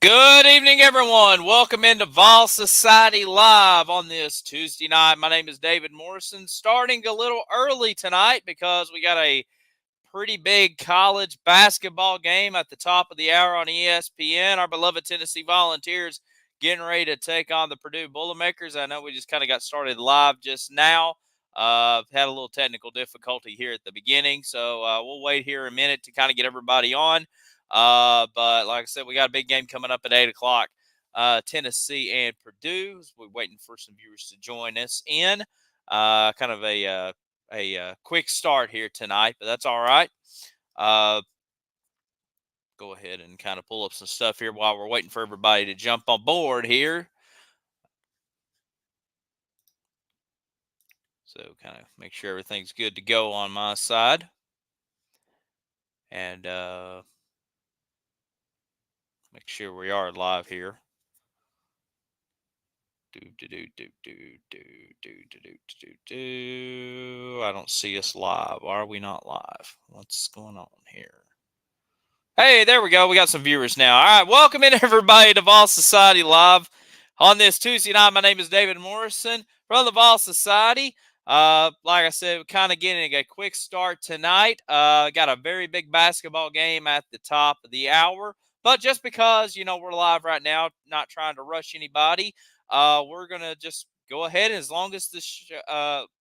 Good evening, everyone. Welcome into Vol Society Live on this Tuesday night. My name is David Morrison. Starting a little early tonight because we got a pretty big college basketball game at the top of the hour on ESPN. Our beloved Tennessee Volunteers getting ready to take on the Purdue Boilermakers. I know we just kind of got started live just now. Had a little technical difficulty here at the beginning, so we'll wait here a minute to kind of get everybody on. But like I said, we got a big game coming up at 8 o'clock. Tennessee and Purdue. We're waiting for some viewers to join us in. Kind of a quick start here tonight, but that's all right. Uh, Go ahead and kind of pull up some stuff here while we're waiting for everybody to jump on board here. So kind of make sure everything's good to go on my side. And make sure we are live here. I don't see us live. Why are we not live? What's going on here? Hey, there we go. We got some viewers now. All right, welcome in everybody to Vol Society Live on this Tuesday night. My name is David Morrison from the Vol Society. Like I said, kind of getting a quick start tonight. Got a very big basketball game at the top of the hour. But just because, we're live right now, not trying to rush anybody, we're going to just go ahead. As long as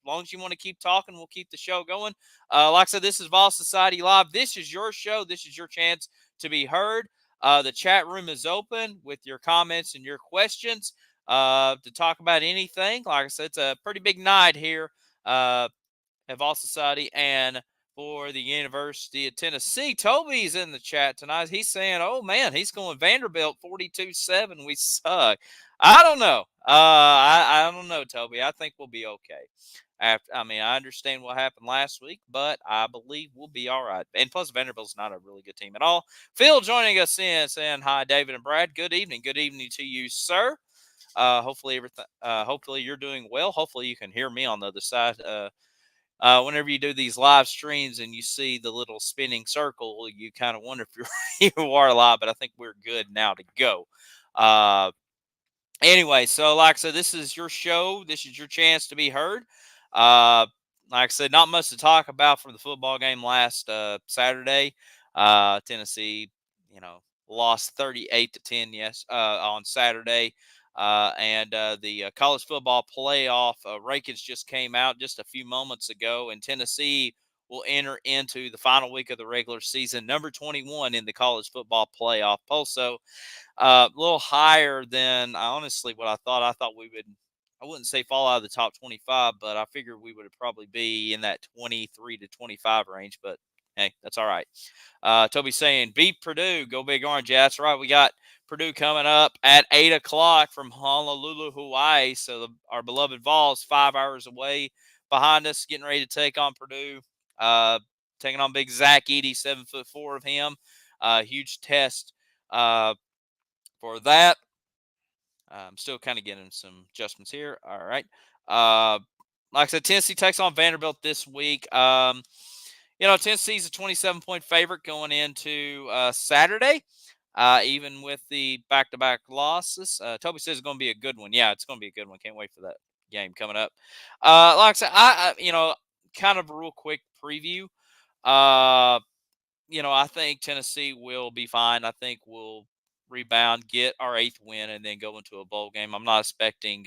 long as you want to keep talking, we'll keep the show going. Like I said, this is Vol Society Live. This is your show. This is your chance to be heard. The chat room is open with your comments and your questions to talk about anything. Like I said, it's a pretty big night here at Vol Society and for the University of Tennessee. Toby's in the chat tonight. He's saying, oh, man, he's going Vanderbilt 42-7. We suck. I don't know. I don't know, Toby. I think we'll be okay. I understand what happened last week, but I believe we'll be all right. And plus, Vanderbilt's not a really good team at all. Phil joining us in, saying hi, David and Brad. Good evening. Good evening to you, sir. Hopefully everything. Hopefully you're doing well. Hopefully you can hear me on the other side. Whenever you do these live streams and you see the little spinning circle, you kind of wonder if you are live. But I think we're good now to go. Anyway, so like I said, this is your show. This is your chance to be heard. Like I said, not much to talk about from the football game last Saturday. Tennessee, lost 38-10. Yes, on Saturday. And the college football playoff rankings just came out just a few moments ago, and Tennessee will enter into the final week of the regular season, number 21 in the college football playoff poll. So a little higher than honestly what I thought. I thought we would. I wouldn't say fall out of the top 25, but I figured we would probably be in that 23 to 25 range. But hey, that's all right. Toby saying, beat Purdue, go Big Orange. Yeah, that's right. We got Purdue coming up at 8 o'clock from Honolulu, Hawaii. So our beloved Vols 5 hours away behind us, getting ready to take on Purdue. Taking on big Zach Edey, 7'4" of him. Huge test for that. I'm still kind of getting some adjustments here. All right. Like I said, Tennessee takes on Vanderbilt this week. Tennessee's a 27-point favorite going into Saturday, even with the back-to-back losses. Toby says it's going to be a good one. Yeah, it's going to be a good one. Can't wait for that game coming up. Like I said, kind of a real quick preview. I think Tennessee will be fine. I think we'll rebound, get our 8th win, and then go into a bowl game. I'm not expecting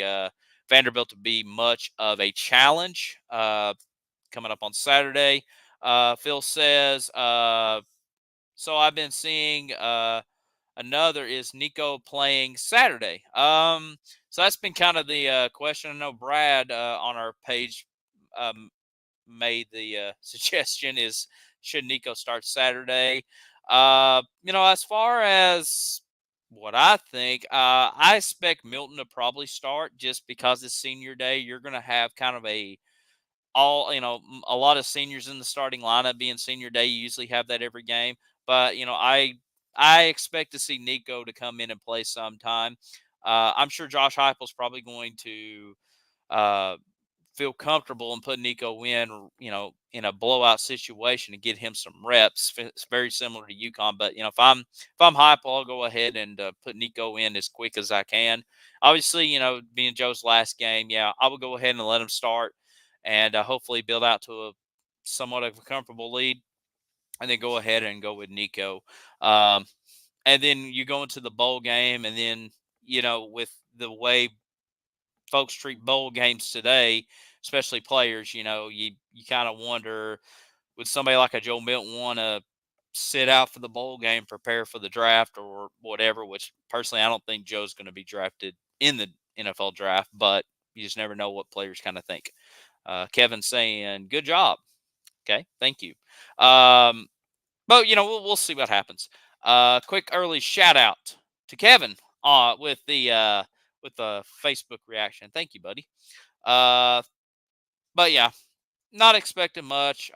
Vanderbilt to be much of a challenge coming up on Saturday. Phil says, so I've been seeing another is Nico playing Saturday. So that's been kind of the question. I know Brad on our page made the suggestion is should Nico start Saturday? As far as what I think, I expect Milton to probably start just because it's senior day. You're going to have kind of a lot of seniors in the starting lineup being senior day. You usually have that every game, but I expect to see Nico to come in and play sometime. I'm sure Josh Heupel's probably going to feel comfortable and put Nico in, in a blowout situation and get him some reps. It's very similar to UConn, but if I'm hype, I'll go ahead and put Nico in as quick as I can. Obviously, being Joe's last game, yeah, I will go ahead and let him start and hopefully build out to a somewhat of a comfortable lead, and then go ahead and go with Nico. Um, and then you go into the bowl game, and then with the way folks treat bowl games today, especially players, you kind of wonder, would somebody like a Joe Milton want to sit out for the bowl game, prepare for the draft or whatever, which personally I don't think Joe's going to be drafted in the NFL draft, but you just never know what players kind of think. Kevin saying, good job. Okay, thank you. But we'll see what happens. Quick early shout out to Kevin with the Facebook reaction. Thank you, buddy. But yeah, not expecting much.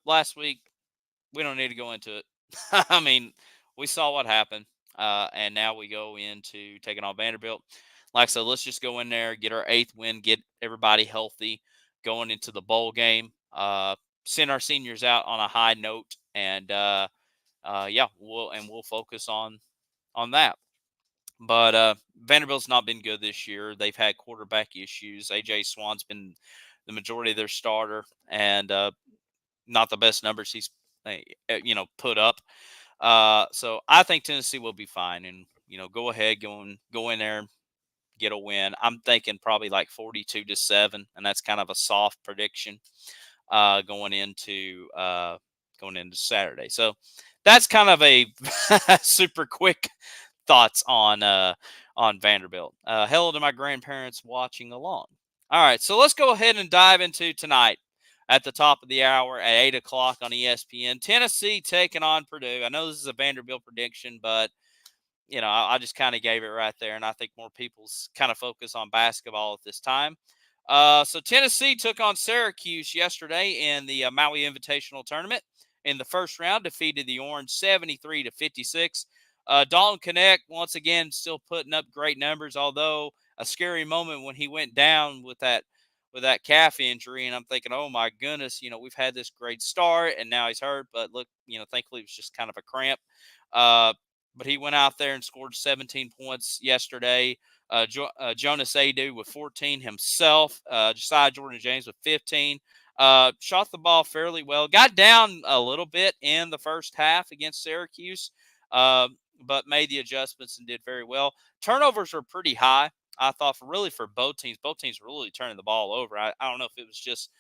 Last week we don't need to go into it. I mean, we saw what happened, and now we go into taking on Vanderbilt. Like I said, let's just go in there, get our 8th win, get everybody healthy going into the bowl game. Send our seniors out on a high note, and yeah, we'll focus on that. But Vanderbilt's not been good this year. They've had quarterback issues. AJ Swan's been the majority of their starter, and not the best numbers he's put up. So I think Tennessee will be fine, and go ahead, go in there, get a win. I'm thinking probably like 42-7, and that's kind of a soft prediction going into Saturday. So that's kind of a super quick thoughts on Vanderbilt. Hello to my grandparents watching along. All right, so let's go ahead and dive into tonight at the top of the hour at 8 o'clock on ESPN. Tennessee taking on Purdue. I know this is a Vanderbilt prediction, but I just kind of gave it right there, and I think more people's kind of focus on basketball at this time. So Tennessee took on Syracuse yesterday in the Maui Invitational Tournament. In the first round, defeated the Orange 73-56. Dalton Knecht, once again, still putting up great numbers, although a scary moment when he went down with that calf injury. And I'm thinking, oh, my goodness, we've had this great start, and now he's hurt. But look, thankfully it was just kind of a cramp. But he went out there and scored 17 points yesterday. Jonas Adu with 14 himself. Josiah Jordan-James with 15. Shot the ball fairly well. Got down a little bit in the first half against Syracuse, but made the adjustments and did very well. Turnovers were pretty high, I thought, for both teams. Both teams were really turning the ball over. I don't know if it was just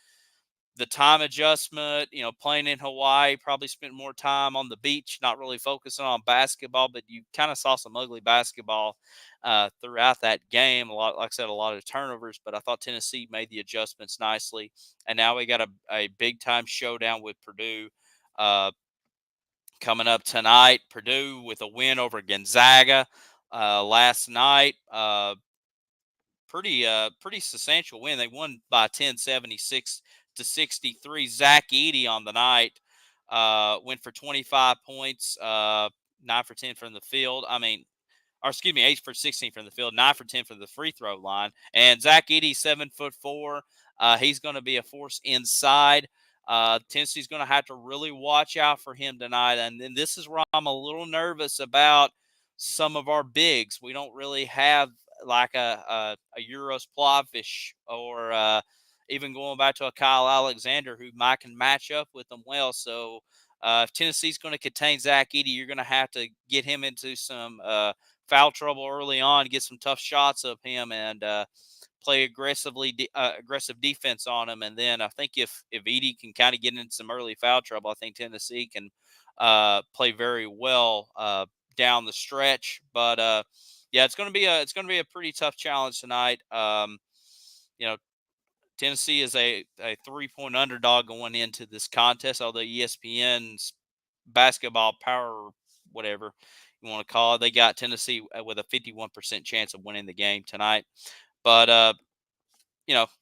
the time adjustment, playing in Hawaii, probably spent more time on the beach, not really focusing on basketball, but you kind of saw some ugly basketball throughout that game. Like I said, a lot of turnovers, but I thought Tennessee made the adjustments nicely. And now we got a big time showdown with Purdue coming up tonight. Purdue with a win over Gonzaga last night. Pretty substantial win. They won by 10, 76-63. Zach Edey on the night went for 25 points, 9 for 10 from the field. Or excuse me, 8 for 16 from the field, 9 for 10 from the free throw line. And Zach Edey, 7'4". He's going to be a force inside. Tennessee's going to have to really watch out for him tonight. And then this is where I'm a little nervous about some of our bigs. We don't really have like a Euros Plavsic or even going back to a Kyle Alexander who might can match up with them well. So if Tennessee's going to contain Zach Edey, you're going to have to get him into some foul trouble early on, get some tough shots of him, and play aggressive defense on him. And then I think if Edey can kind of get into some early foul trouble, I think Tennessee can play very well down the stretch. But yeah, it's going to be a pretty tough challenge tonight. Tennessee is a 3-point underdog going into this contest, although ESPN's basketball power, whatever you want to call it, they got Tennessee with a 51% chance of winning the game tonight. But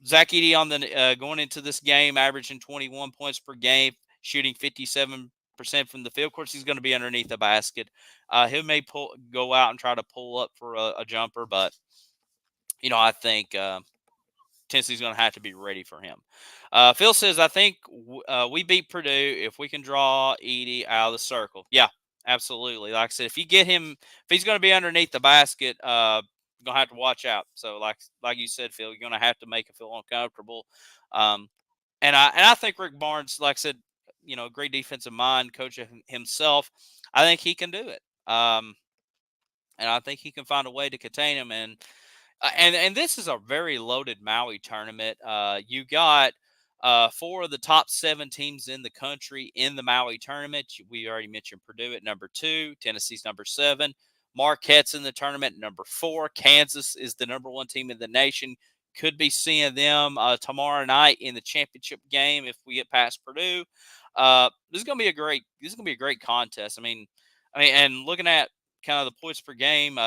Zach Edey on the going into this game, averaging 21 points per game, shooting 57% from the field. Of course, he's going to be underneath the basket. He may go out and try to pull up for a jumper, but I think Tennessee's going to have to be ready for him. Phil says, I think we beat Purdue if we can draw Edey out of the circle. Yeah, absolutely. Like I said, if you get him, if he's going to be underneath the basket, you're going to have to watch out. So like you said, Phil, you're going to have to make him feel uncomfortable. And I think Rick Barnes, like I said, great defensive mind, coach himself. I think he can do it. And I think he can find a way to contain him. And this is a very loaded Maui tournament. You got four of the top 7 teams in the country in the Maui tournament. We already mentioned Purdue at number 2, Tennessee's number 7, Marquette's in the tournament number 4. Kansas is the number 1 team in the nation. Could be seeing them tomorrow night in the championship game if we get past Purdue. This is going to be a great contest. And looking at kind of the points per game.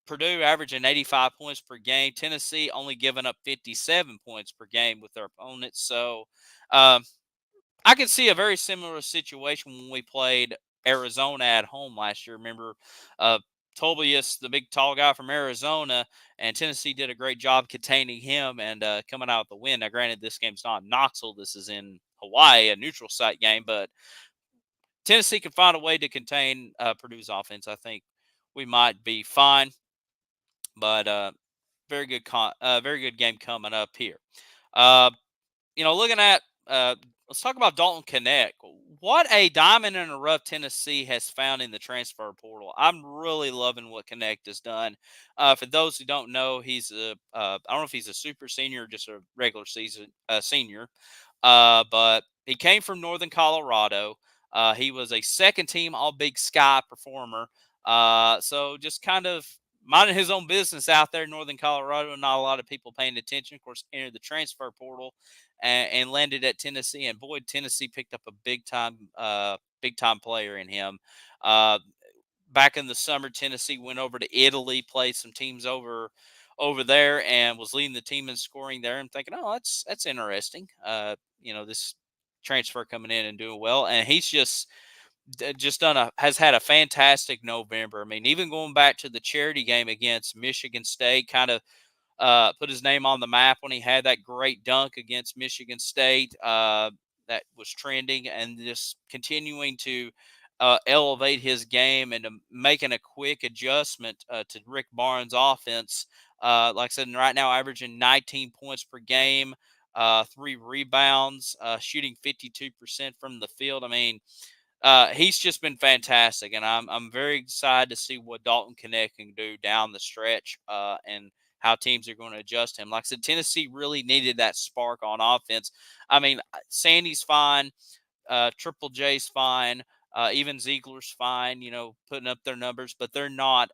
Purdue averaging 85 points per game. Tennessee only giving up 57 points per game with their opponents. So I could see a very similar situation when we played Arizona at home last year. Remember, Tobias, the big tall guy from Arizona, and Tennessee did a great job containing him and coming out with the win. Now, granted, this game's not in Knoxville. This is in Hawaii, a neutral site game, but Tennessee can find a way to contain Purdue's offense. I think we might be fine. But very good game coming up here. Uh, looking at let's talk about Dalton Connect. What a diamond in the rough Tennessee has found in the transfer portal. I'm really loving what Connect has done. For those who don't know, he's I don't know if he's a super senior or just a regular season senior, but he came from Northern Colorado. He was a second team All Big Sky performer. So just kind of minding his own business out there in Northern Colorado, not a lot of people paying attention. Of course, entered the transfer portal and landed at Tennessee. And boy, Tennessee picked up a big time player in him. Back in the summer, Tennessee went over to Italy, played some teams over there, and was leading the team in scoring there. And thinking, oh, that's interesting. This transfer coming in and doing well, and he's just has had a fantastic November. I mean, even going back to the charity game against Michigan State, kind of put his name on the map when he had that great dunk against Michigan State that was trending, and just continuing to elevate his game and making a quick adjustment to Rick Barnes' offense. Like I said, right now averaging 19 points per game, 3 rebounds, shooting 52% from the field. I mean, he's just been fantastic, and I'm very excited to see what Dalton Connect can do down the stretch, and how teams are going to adjust him. Like I said, Tennessee really needed that spark on offense. I mean, Sandy's fine, Triple J's fine, even Ziegler's fine. Putting up their numbers, but they're not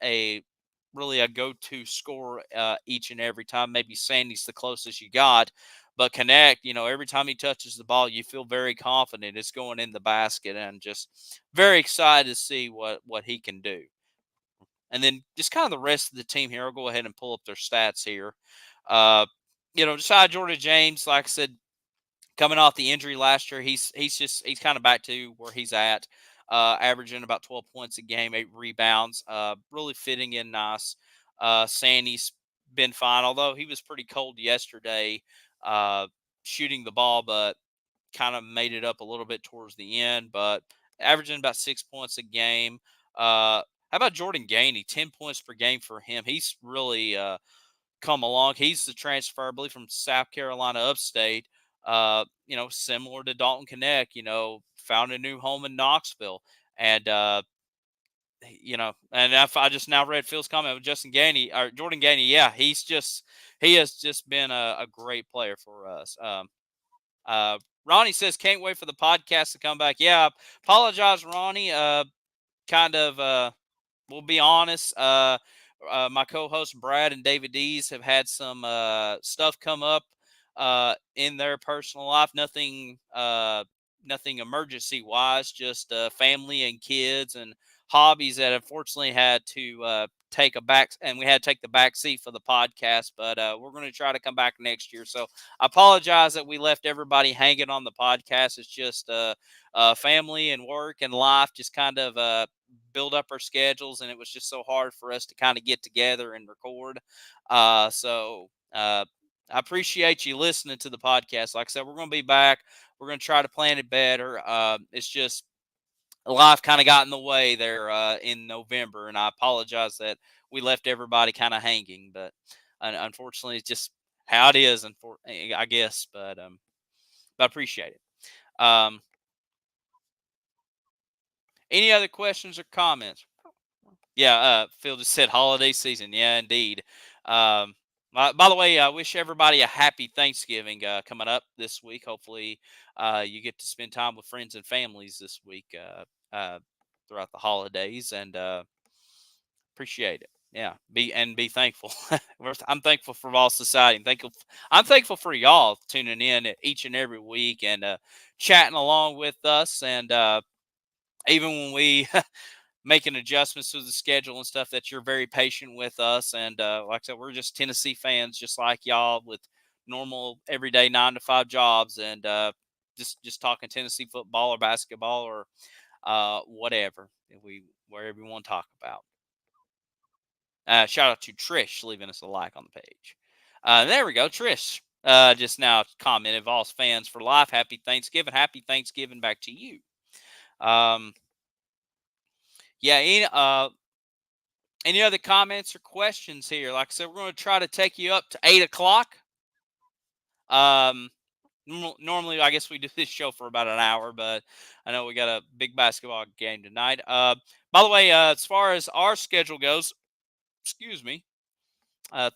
really a go-to scorer each and every time. Maybe Sandy's the closest you got. But Connect, every time he touches the ball, you feel very confident it's going in the basket, and just very excited to see what he can do. And then just kind of the rest of the team here, I'll go ahead and pull up their stats here. Besides Jordan James, like I said, coming off the injury last year, he's kind of back to where he's at, averaging about 12 points a game, 8 rebounds, really fitting in nice. Sandy's been fine, although he was pretty cold yesterday, uh, shooting the ball, but kind of made it up a little bit towards the end, but averaging about 6 points a game. How about Jordan Gainey? 10 points per game for him. He's really come along. He's the transfer, I believe, from South Carolina upstate. Similar to Dalton Connect, found a new home in Knoxville. And, and if I just now read Phil's comment with Justin Gainey or Jordan Gainey, yeah, he has just been a great player for us. Ronnie says, can't wait for the podcast to come back. Yeah, apologize, Ronnie. We'll be honest. My co-hosts Brad and David Dees have had some stuff come up in their personal life. Nothing emergency wise, just family and kids and hobbies that unfortunately had to we had to take the back seat for the podcast. But we're going to try to come back next year. So I apologize that we left everybody hanging on the podcast. It's just family and work and life just kind of build up our schedules, and it was just so hard for us to kind of get together and record. I appreciate you listening to the podcast. Like I said, we're going to be back. We're going to try to plan it better. It's just life kind of got in the way there in November, and I apologize that we left everybody kind of hanging. But unfortunately, it's just how it is, I guess. But I appreciate it. Any other questions or comments? Yeah, Phil just said holiday season. Yeah, indeed. Um, by the way, I wish everybody a happy Thanksgiving coming up this week. Hopefully, you get to spend time with friends and families this week throughout the holidays, and appreciate it. Yeah, be thankful. I'm thankful for all society. I'm thankful for y'all tuning in each and every week and chatting along with us, and even when we making adjustments to the schedule and stuff, that you're very patient with us. And like I said, we're just Tennessee fans, just like y'all, with normal everyday 9 to 5 jobs, and just talking Tennessee football or basketball or whatever wherever you want to talk about. Shout out to Trish leaving us a like on the page. There we go, Trish. Just now commented, Vols fans for life. Happy Thanksgiving. Happy Thanksgiving back to you. Um, yeah, any other comments or questions here? Like I said, we're going to try to take you up to 8 o'clock. Um, normally, I guess we do this show for about an hour, but I know we got a big basketball game tonight. By the way, as far as our schedule goes, excuse me.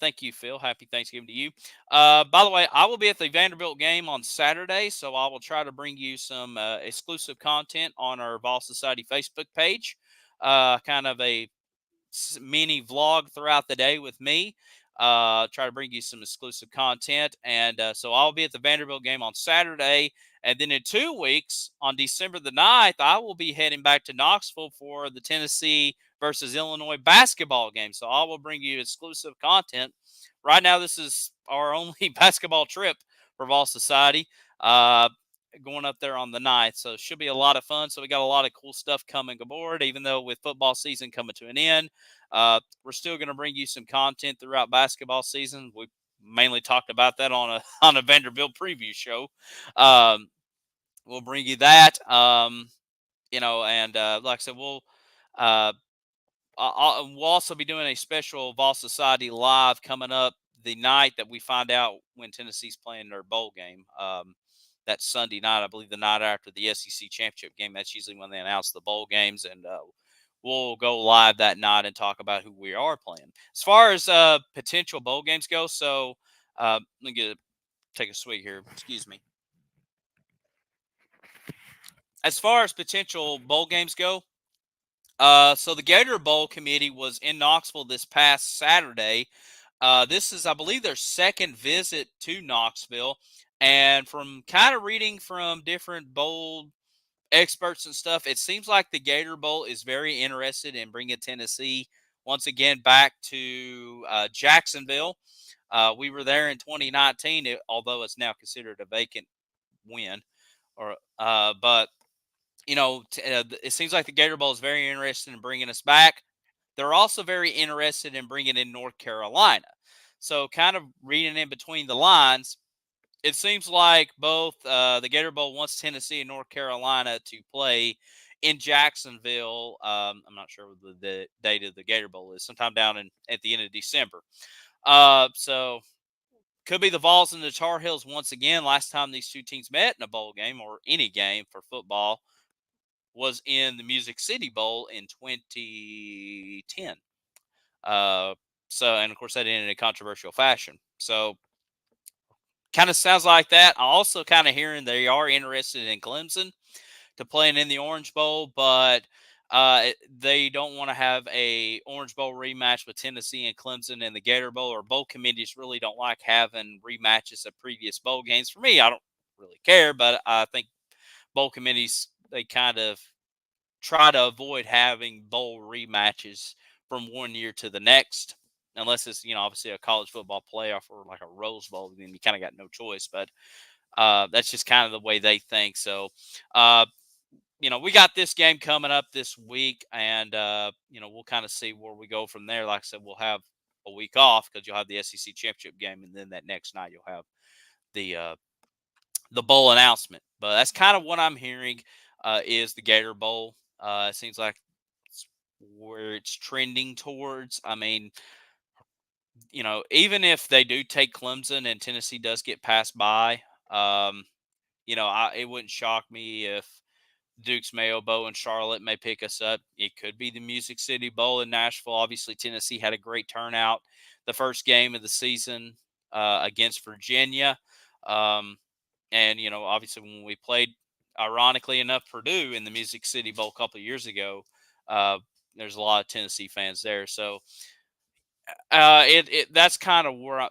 Thank you, Phil. Happy Thanksgiving to you. By the way, I will be at the Vanderbilt game on Saturday, so I will try to bring you some exclusive content on our Vol Society Facebook page. Kind of a mini vlog throughout the day with me. Try to bring you some exclusive content. And so I'll be at the Vanderbilt game on Saturday. And then in 2 weeks, on December the 9th, I will be heading back to Knoxville for the Tennessee versus Illinois basketball game. So I will bring you exclusive content. Right now, this is our only basketball trip for Vol Society. Going up there on the 9th. So it should be a lot of fun. So we got a lot of cool stuff coming aboard, even though with football season coming to an end. We're still going to bring you some content throughout basketball season. We mainly talked about that on a on a Vanderbilt preview show. Um, we'll bring you that. And like I said, uh, we'll also be doing a special Vol Society live coming up the night that we find out when Tennessee's playing their bowl game. That's Sunday night, I believe, the night after the SEC championship game. That's usually when they announce the bowl games, and we'll go live that night and talk about who we are playing. As far as potential bowl games go, so let me take a swig here. Excuse me. As far as potential bowl games go, so the Gator Bowl committee was in Knoxville this past Saturday. This is, I believe, their second visit to Knoxville. And from kind of reading from different bowl experts and stuff, it seems like the Gator Bowl is very interested in bringing Tennessee once again back to Jacksonville. We were there in 2019, although it's now considered a vacant win. But it seems like the Gator Bowl is very interested in bringing us back. They're also very interested in bringing in North Carolina. So, kind of reading in between the lines, it seems like both the Gator Bowl wants Tennessee and North Carolina to play in Jacksonville. I'm not sure what the date of the Gator Bowl is. Sometime down at the end of December. So could be the Vols and the Tar Heels once again. Last time these two teams met in a bowl game or any game for football was in the Music City Bowl in 2010. And of course that ended in a controversial fashion. So kind of sounds like that. I also kind of hearing they are interested in Clemson to playing in the Orange Bowl, but they don't want to have a Orange Bowl rematch with Tennessee and Clemson in the Gator Bowl, or bowl committees really don't like having rematches of previous bowl games. For me, I don't really care, but I think bowl committees, they kind of try to avoid having bowl rematches from one year to the next, unless it's, obviously a college football playoff or like a Rose Bowl, then you kind of got no choice. But that's just kind of the way they think. So, we got this game coming up this week, and we'll kind of see where we go from there. Like I said, we'll have a week off because you'll have the SEC championship game, and then that next night you'll have the bowl announcement. But that's kind of what I'm hearing is the Gator Bowl. It seems like it's where it's trending towards. I mean, even if they do take Clemson and Tennessee does get passed by, um, it wouldn't shock me if Duke's Mayo Bowl and Charlotte may pick us up. It could be the Music City Bowl in Nashville. Obviously, Tennessee had a great turnout the first game of the season against Virginia. Um, and, obviously, when we played, ironically enough, Purdue in the Music City Bowl a couple of years ago, there's a lot of Tennessee fans there. So that's kind of where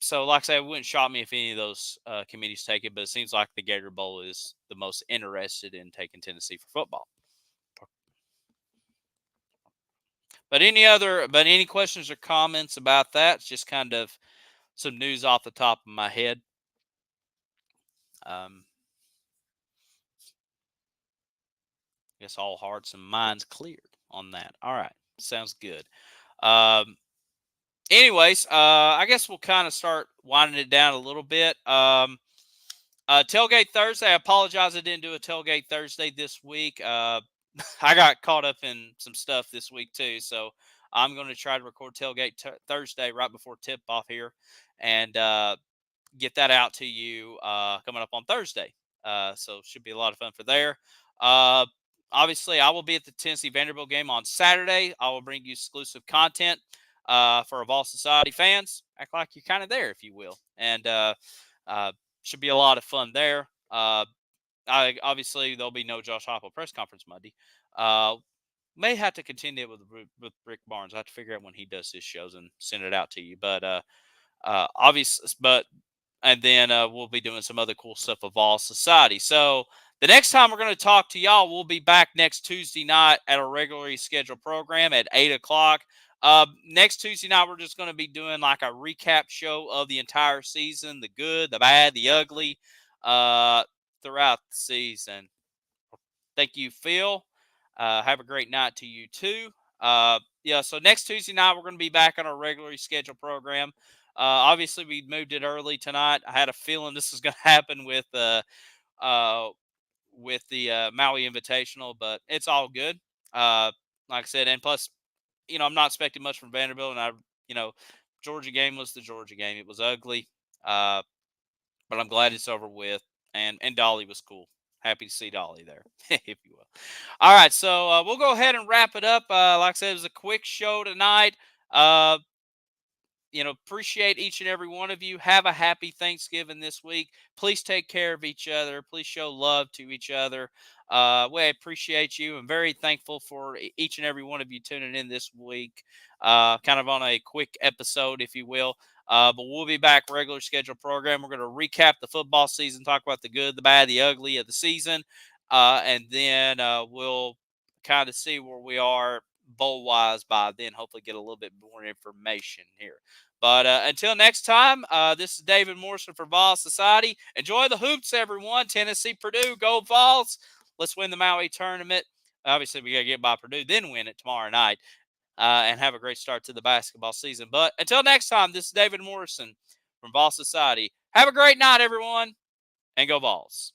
so like I said, it wouldn't shock me if any of those committees take it, but it seems like the Gator Bowl is the most interested in taking Tennessee for football. But any questions or comments about that? It's just kind of some news off the top of my head. I guess all hearts and minds cleared on that. All right, sounds good. Anyways, I guess we'll kind of start winding it down a little bit. Tailgate Thursday. I apologize I didn't do a Tailgate Thursday this week. I got caught up in some stuff this week too, so I'm going to try to record Tailgate Thursday right before tip-off here and get that out to you coming up on Thursday. So should be a lot of fun for there. Obviously, I will be at the Tennessee Vanderbilt game on Saturday. I will bring you exclusive content for Evolve Society fans. Act like you're kind of there, if you will. And should be a lot of fun there. Obviously, there'll be no Josh Heupel press conference Monday. May have to continue it with Rick Barnes. I have to figure out when he does his shows and send it out to you. But and then we'll be doing some other cool stuff of All Society. So the next time we're going to talk to y'all, we'll be back next Tuesday night at a regularly scheduled program at 8 o'clock. Next Tuesday night, we're just going to be doing like a recap show of the entire season, the good, the bad, the ugly, throughout the season. Thank you, Phil. Have a great night to you too. So next Tuesday night, we're going to be back on our regularly scheduled program. Obviously, we moved it early tonight. I had a feeling this was going to happen with the Maui Invitational, but it's all good. Like I said, and plus, I'm not expecting much from Vanderbilt, and Georgia game was the Georgia game. It was ugly, but I'm glad it's over with. And Dolly was cool. Happy to see Dolly there, if you will. All right, so we'll go ahead and wrap it up. Like I said, it was a quick show tonight. Appreciate each and every one of you. Have a happy Thanksgiving this week. Please take care of each other. Please show love to each other. We appreciate you. I'm very thankful for each and every one of you tuning in this week. Kind of on a quick episode, if you will. But we'll be back regular scheduled program. We're going to recap the football season, talk about the good, the bad, the ugly of the season. And then we'll kind of see where we are bowl wise by then. Hopefully get a little bit more information here. But until next time, this is David Morrison for Vol Society. Enjoy the hoops, everyone. Tennessee, Purdue, go Vols. Let's win the Maui tournament. Obviously, we got to get by Purdue, then win it tomorrow night. And have a great start to the basketball season. But until next time, this is David Morrison from Vol Society. Have a great night, everyone, and go Vols.